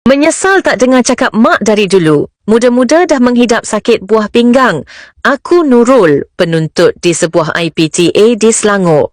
Menyesal tak dengar cakap mak dari dulu. Muda-muda dah menghidap sakit buah pinggang. Aku Nurul, penuntut di sebuah IPTA di Selangor.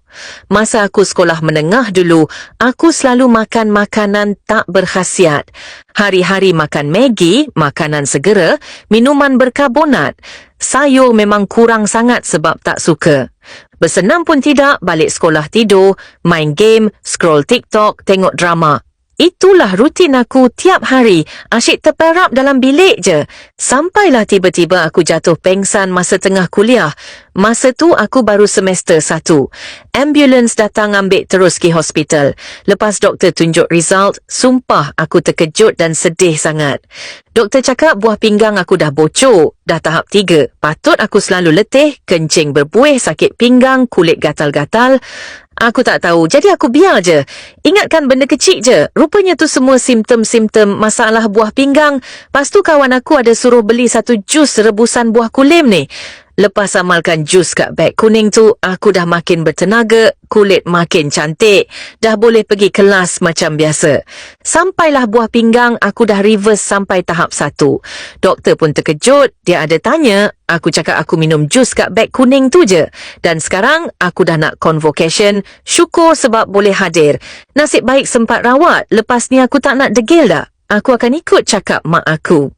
Masa aku sekolah menengah dulu, aku selalu makan makanan tak berkhasiat. Hari-hari makan Maggi, makanan segera, minuman berkarbonat. Sayur memang kurang sangat sebab tak suka. Bersenam pun tidak, balik sekolah tidur, main game, scroll TikTok, tengok drama. Itulah rutin aku tiap hari, asyik terperap dalam bilik je. Sampailah tiba-tiba aku jatuh pengsan masa tengah kuliah. Masa tu aku baru semester 1. Ambulans datang ambil terus ke hospital. Lepas doktor tunjuk result, sumpah aku terkejut dan sedih sangat. Doktor cakap buah pinggang aku dah bocor, dah tahap 3. Patut aku selalu letih, kencing berbuih, sakit pinggang, kulit gatal-gatal. Aku tak tahu, jadi aku biar je. Ingatkan benda kecil je. Rupanya tu semua simptom-simptom masalah buah pinggang. Lepas tu kawan aku ada suruh beli satu jus rebusan buah kulim ni. Lepas amalkan jus kat beg kuning tu, aku dah makin bertenaga, kulit makin cantik, dah boleh pergi kelas macam biasa. Sampailah buah pinggang, aku dah reverse sampai tahap 1. Doktor pun terkejut, dia ada tanya, aku cakap aku minum jus kat beg kuning tu je. Dan sekarang, aku dah nak convocation, syukur sebab boleh hadir. Nasib baik sempat rawat, lepas ni aku tak nak degil dah. Aku akan ikut cakap mak aku.